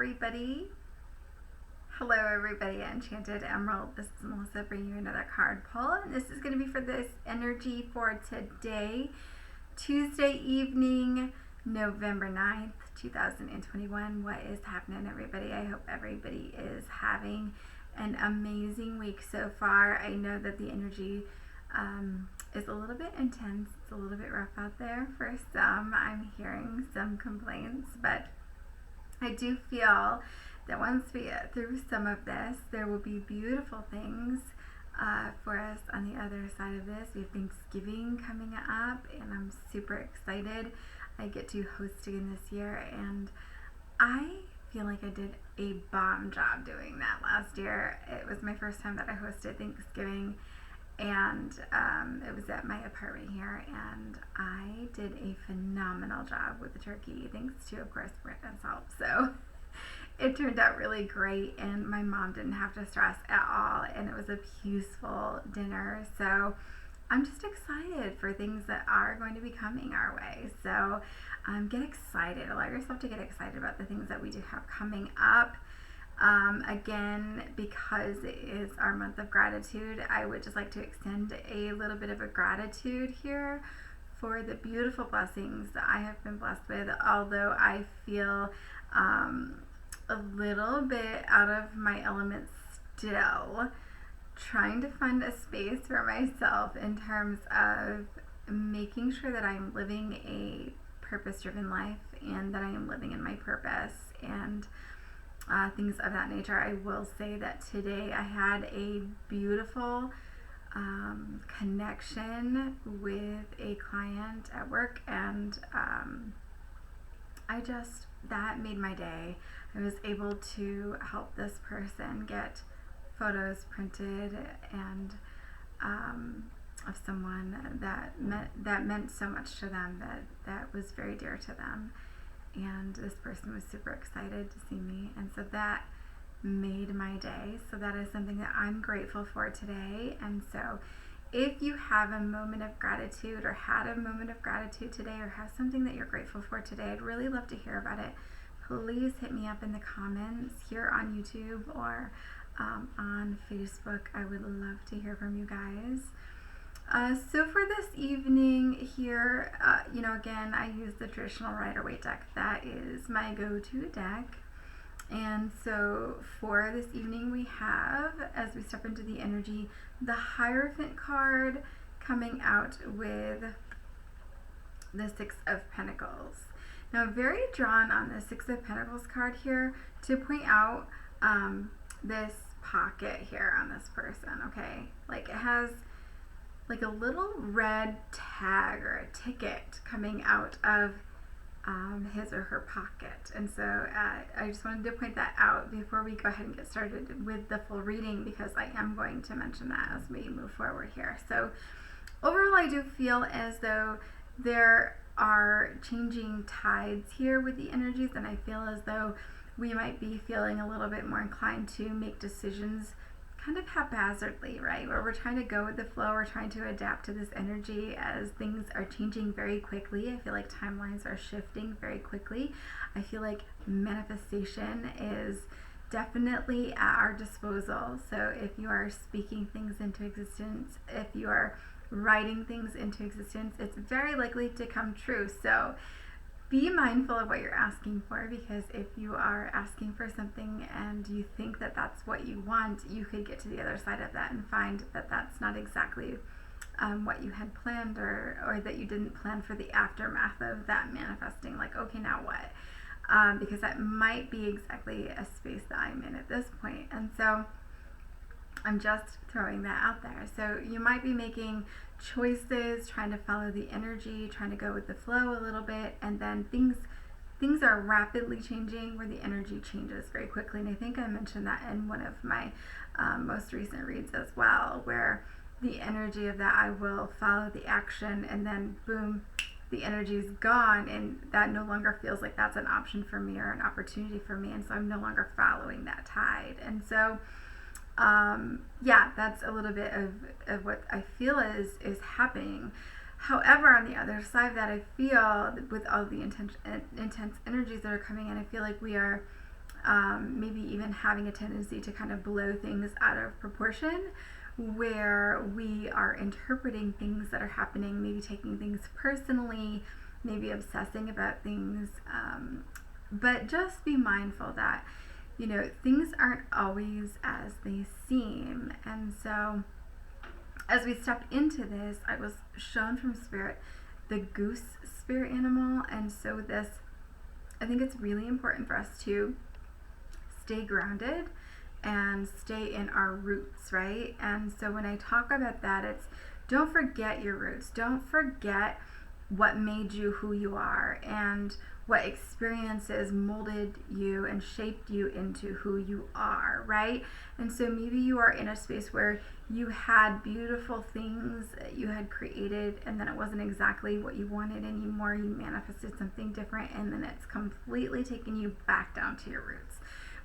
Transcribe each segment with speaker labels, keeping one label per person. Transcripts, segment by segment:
Speaker 1: everybody. Hello everybody at Enchanted Emerald. This is Melissa bringing you another card pull, and this is going to be for this energy for today, Tuesday evening, November 9th, 2021. What is happening, everybody? I hope everybody is having an amazing week so far. I know that the energy is a little bit intense. It's a little bit rough out there for some. I'm hearing some complaints, but I do feel that once we get through some of this, there will be beautiful things for us on the other side of this. We have Thanksgiving coming up, and I'm super excited. I get to host again this year, and I feel like I did a bomb job doing that last year. It was my first time that I hosted Thanksgiving, and it was at my apartment here, and I did a phenomenal job with the turkey, thanks to, of course, Brandon's help. So it turned out really great, and my mom didn't have to stress at all, and it was a peaceful dinner. So I'm just excited for things that are going to be coming our way. So get excited. Allow yourself to get excited about the things that we do have coming up. Again, because it is our month of gratitude, I would just like to extend a little bit of a gratitude here for the beautiful blessings that I have been blessed with, although I feel a little bit out of my element still, trying to find a space for myself in terms of making sure that I'm living a purpose-driven life and that I am living in my purpose and things of that nature. I will say that today I had a beautiful connection with a client at work, and that made my day. I was able to help this person get photos printed and of someone that meant so much to them, that was very dear to them. And this person was super excited to see me, and so that made my day. So that is something that I'm grateful for today. And so if you have a moment of gratitude, or had a moment of gratitude today, or have something that you're grateful for today, I'd really love to hear about it. Please hit me up in the comments here on YouTube or on Facebook. I would love to hear from you guys. So for this evening here, again, I use the traditional Rider-Waite deck. That is my go-to deck. And so for this evening, we have, as we step into the energy, the Hierophant card coming out with the Six of Pentacles. Now, I'm very drawn on the Six of Pentacles card here to point out this pocket here on this person, okay? Like, it has like a little red tag or a ticket coming out of his or her pocket. And so I just wanted to point that out before we go ahead and get started with the full reading, because I am going to mention that as we move forward here. So overall, I do feel as though there are changing tides here with the energies, and I feel as though we might be feeling a little bit more inclined to make decisions kind of haphazardly, right? Where we're trying to go with the flow, we're trying to adapt to this energy as things are changing very quickly. I feel like timelines are shifting very quickly. I feel like manifestation is definitely at our disposal. So if you are speaking things into existence, if you are writing things into existence, it's very likely to come true. So be mindful of what you're asking for, because if you are asking for something and you think that that's what you want, you could get to the other side of that and find that that's not exactly what you had planned, or that you didn't plan for the aftermath of that manifesting. Like, okay, now what? Because that might be exactly a space that I'm in at this point. And so I'm just throwing that out there. So you might be making choices, trying to follow the energy, trying to go with the flow a little bit, and then things are rapidly changing where the energy changes very quickly. And I think I mentioned that in one of my most recent reads as well, where the energy of that, I will follow the action, and then boom, the energy is gone, and that no longer feels like that's an option for me or an opportunity for me, and so I'm no longer following that tide. And so that's a little bit of what I feel is happening. However, on the other side of that, I feel with all the intense energies that are coming in, I feel like we are maybe even having a tendency to kind of blow things out of proportion, where we are interpreting things that are happening, maybe taking things personally, maybe obsessing about things. But just be mindful that, things aren't always as they seem. And so as we step into this, I was shown from Spirit the goose spirit animal. And so this, I think it's really important for us to stay grounded and stay in our roots, right? And so when I talk about that, it's don't forget your roots. Don't forget what made you who you are and what experiences molded you and shaped you into who you are, right? And so maybe you are in a space where you had beautiful things that you had created, and then it wasn't exactly what you wanted anymore. You manifested something different, and then it's completely taken you back down to your roots,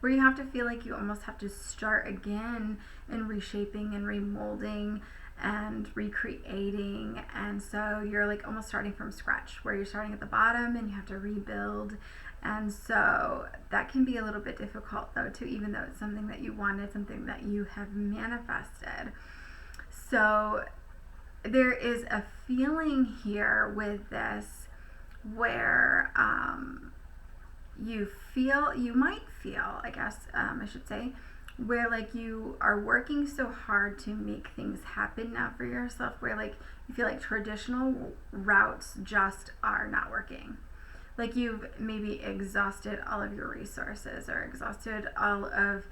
Speaker 1: where you have to feel like you almost have to start again in reshaping and remolding and recreating. And so you're like almost starting from scratch, where you're starting at the bottom and you have to rebuild. And so that can be a little bit difficult though too, even though it's something that you wanted, something that you have manifested. So there is a feeling here with this where you might feel, I guess I should say, where like you are working so hard to make things happen now for yourself, where like you feel like traditional routes just are not working. Like you've maybe exhausted all of your resources or exhausted all of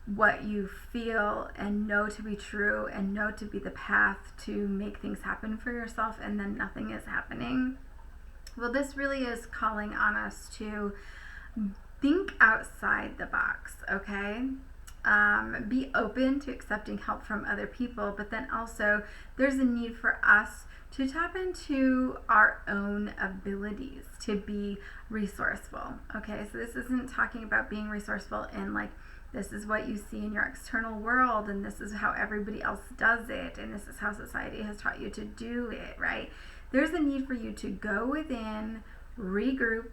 Speaker 1: what you feel and know to be true and know to be the path to make things happen for yourself, and then nothing is happening. Well, this really is calling on us to think outside the box, okay? Be open to accepting help from other people, but then also there's a need for us to tap into our own abilities to be resourceful. Okay, so this isn't talking about being resourceful in like, this is what you see in your external world and this is how everybody else does it and this is how society has taught you to do it, right? There's a need for you to go within, regroup,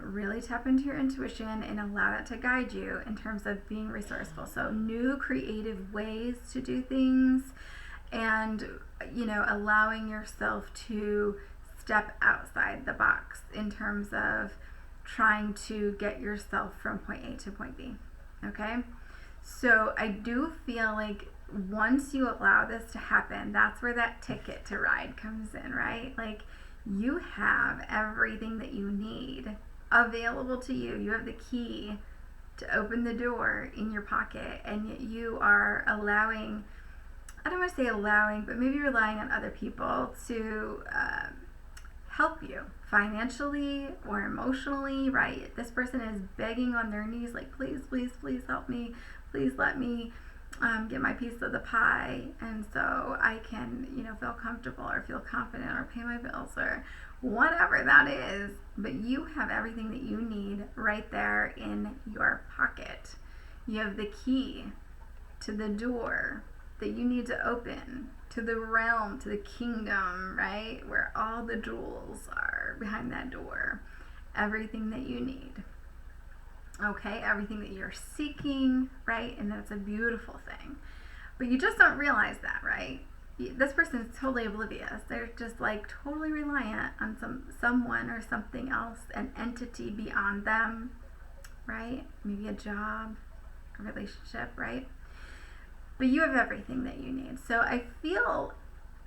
Speaker 1: really tap into your intuition and allow that to guide you in terms of being resourceful. So new creative ways to do things, and allowing yourself to step outside the box in terms of trying to get yourself from point A to point B. Okay, so I do feel like once you allow this to happen, that's where that ticket to ride comes in, right? Like, you have everything that you need available to you. You have the key to open the door in your pocket, and yet you are allowing, I don't want to say allowing, but maybe relying on other people to help you financially or emotionally, right? This person is begging on their knees, like, please, please, please help me. Please let me get my piece of the pie, and so I can, feel comfortable or feel confident or pay my bills or whatever that is. But you have everything that you need right there in your pocket. You have the key to the door that you need to open, to the realm, to the kingdom, right? Where all the jewels are behind that door. Everything that you need. Okay, everything that you're seeking, right? And that's a beautiful thing. But you just don't realize that, right? This person is totally oblivious. They're just like totally reliant on someone or something else, an entity beyond them, right? Maybe a job, a relationship, right? But you have everything that you need. So I feel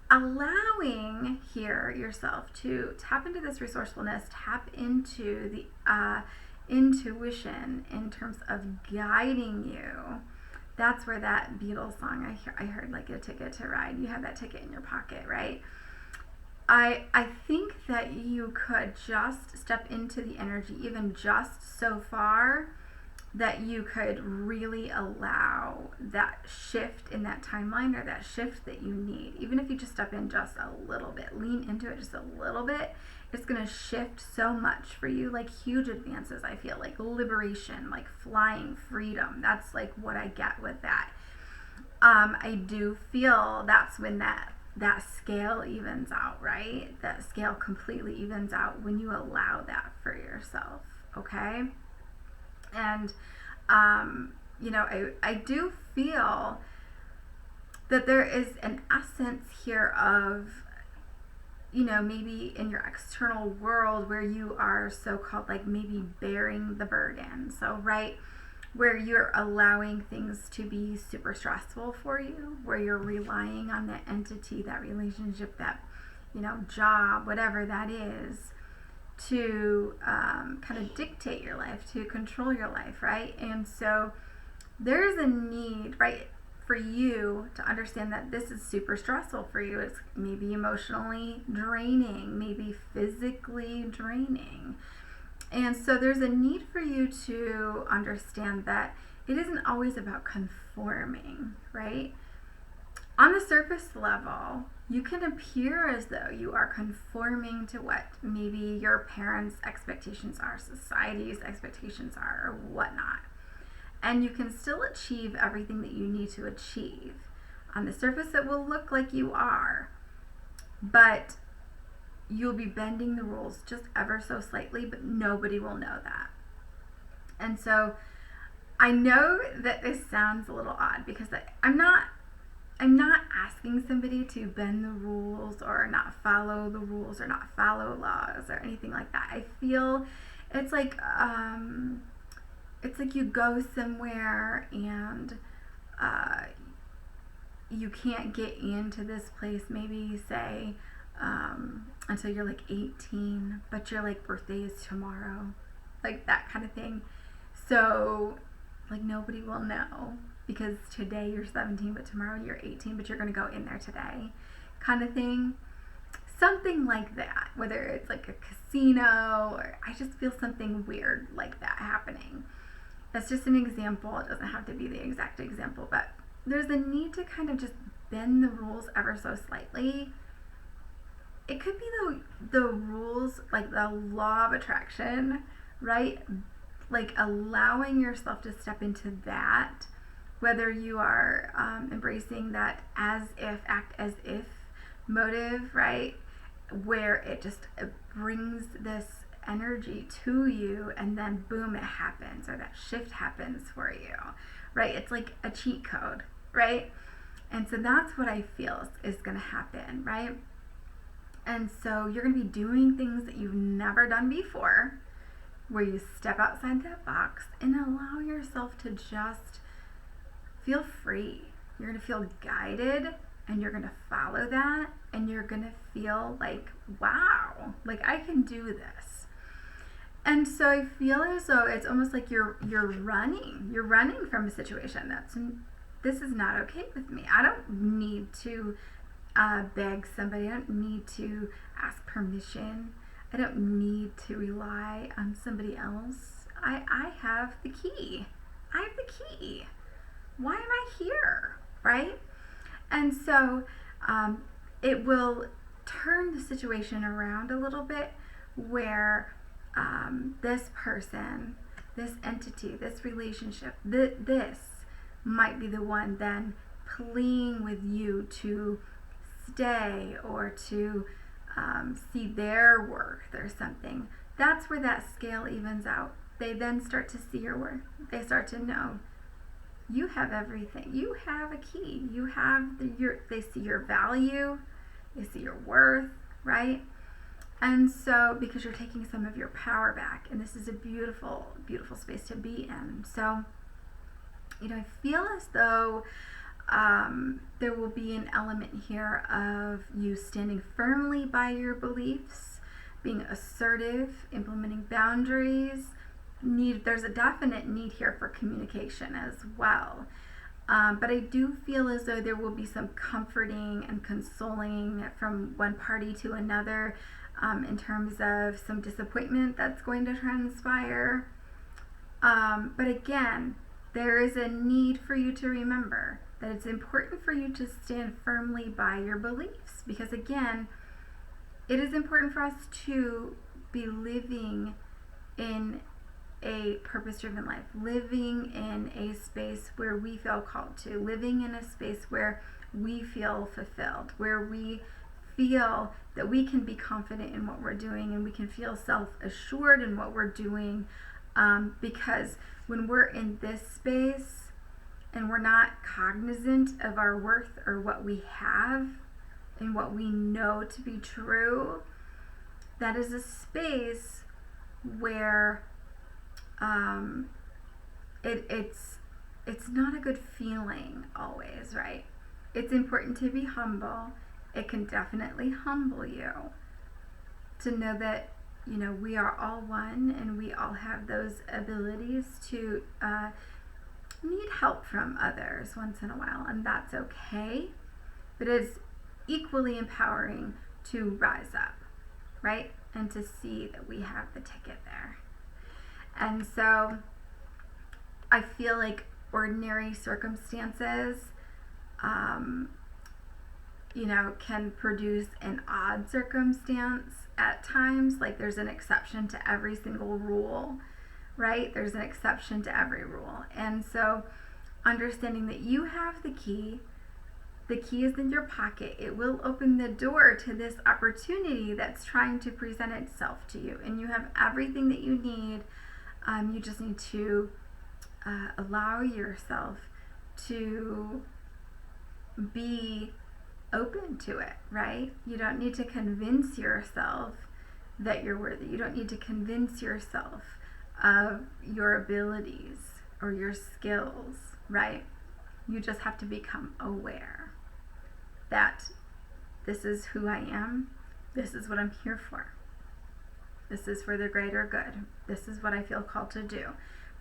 Speaker 1: allowing here yourself to tap into this resourcefulness, tap into the intuition in terms of guiding you. That's where that Beatles song I heard, like a ticket to ride. You have that ticket in your pocket, right? I think that you could just step into the energy, even just so far, that you could really allow that shift in that timeline, or that shift that you need. Even if you just step in just a little bit, lean into it just a little bit, it's going to shift so much for you, like huge advances. I feel like liberation, like flying, freedom. That's like what I get with that. I do feel that's when that scale evens out, right? That scale completely evens out when you allow that for yourself, okay? And, I do feel that there is an essence here of, maybe in your external world where you are so-called like maybe bearing the burden. So, right, where you're allowing things to be super stressful for you, where you're relying on that entity, that relationship, that, job, whatever that is, to kind of dictate your life, to control your life, right? And so there's a need, right, for you to understand that this is super stressful for you. It's maybe emotionally draining, maybe physically draining. And so there's a need for you to understand that it isn't always about conforming, right? On the surface level, you can appear as though you are conforming to what maybe your parents' expectations are, society's expectations are, or whatnot. And you can still achieve everything that you need to achieve. On the surface, it will look like you are, but you'll be bending the rules just ever so slightly, but nobody will know that. And so I know that this sounds a little odd because I'm not asking somebody to bend the rules or not follow the rules or not follow laws or anything like that. I feel it's like you go somewhere and you can't get into this place, maybe say until you're like 18, but your like birthday is tomorrow, like that kind of thing. So like nobody will know because today you're 17, but tomorrow you're 18, but you're going to go in there today, kind of thing. Something like that, whether it's like a casino or I just feel something weird like that happening. That's just an example. It doesn't have to be the exact example, but there's a need to kind of just bend the rules ever so slightly. It could be the rules, like the law of attraction, right? Like allowing yourself to step into that, whether you are embracing that as if, act as if motive, right? Where it brings this energy to you and then boom, it happens, or that shift happens for you, right? It's like a cheat code, right? And so that's what I feel is going to happen, right? And so you're going to be doing things that you've never done before, where you step outside that box and allow yourself to just feel free. You're going to feel guided and you're going to follow that and you're going to feel like, wow, like I can do this. And so I feel as though it's almost like you're running from a situation this is not okay with me. I don't need to beg somebody. I don't need to ask permission. I don't need to rely on somebody else. I have the key. I have the key. Why am I here, right? And so it will turn the situation around a little bit where this person, this entity, this relationship, this might be the one then pleading with you to stay or to see their worth or something. That's where that scale evens out. They then start to see your worth. They start to know you have everything. You have a key. You have they see your value. They see your worth, right? And so, because you're taking some of your power back, and this is a beautiful, beautiful space to be in. So, I feel as though there will be an element here of you standing firmly by your beliefs, being assertive, implementing boundaries. There's a definite need here for communication as well. But I do feel as though there will be some comforting and consoling from one party to another in terms of some disappointment that's going to transpire. But again, there is a need for you to remember that it's important for you to stand firmly by your beliefs, because again, it is important for us to be living in a purpose-driven life, living in a space where we feel called to, living in a space where we feel fulfilled, where we feel that we can be confident in what we're doing and we can feel self-assured in what we're doing, Because when we're in this space and we're not cognizant of our worth or what we have and what we know to be true, that is a space where it's not a good feeling always, right? It's important to be humble. It can definitely humble you to know that, you know, we are all one and we all have those abilities to need help from others once in a while, and that's okay. But it's equally empowering to rise up, right? And to see that we have the ticket there. And so I feel like ordinary circumstances, you know, can produce an odd circumstance at times. Like there's an exception to every single rule, right? There's an exception to every rule. And so understanding that you have the key is in your pocket. It will open the door to this opportunity that's trying to present itself to you. And you have everything that you need. You just need to allow yourself to be open to it, right? You don't need to convince yourself that you're worthy. You don't need to convince yourself of your abilities or your skills, right? You just have to become aware that this is who I am. This is what I'm here for. This is for the greater good. This is what I feel called to do,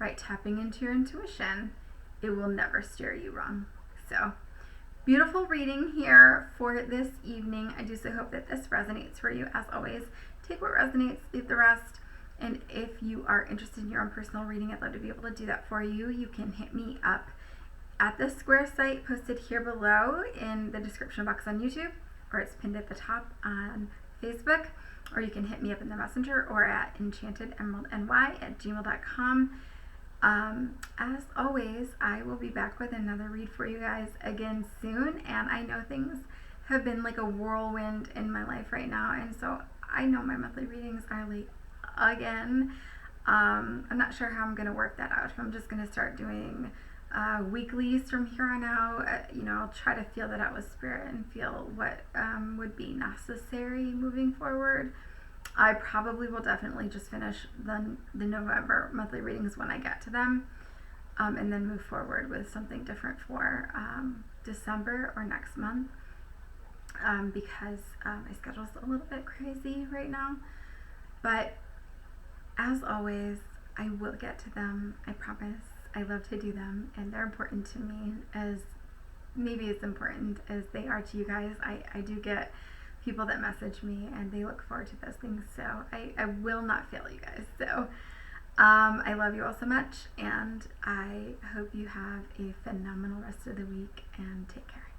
Speaker 1: right? Tapping into your intuition, it will never steer you wrong. So, beautiful reading here for this evening. I do so hope that this resonates for you. As always, take what resonates, leave the rest. And if you are interested in your own personal reading, I'd love to be able to do that for you. You can hit me up at the square site posted here below in the description box on YouTube, or it's pinned at the top on Facebook, or you can hit me up in the messenger or at enchantedemeraldny@gmail.com. As always, I will be back with another read for you guys again soon, and I know things have been like a whirlwind in my life right now, and so I know my monthly readings are late again. I'm not sure how I'm going to work that out. If I'm just going to start doing weeklies from here on out, you know, I'll try to feel that out with spirit and feel what would be necessary moving forward. I probably will definitely just finish the November monthly readings when I get to them, and then move forward with something different for December or next month, because my schedule's a little bit crazy right now. But as always, I will get to them, I promise. I love to do them, and they're important to me, as maybe as important as they are to you guys. I do get people that message me and they look forward to those things, so I will not fail you guys. So I love you all so much, and I hope you have a phenomenal rest of the week, and take care.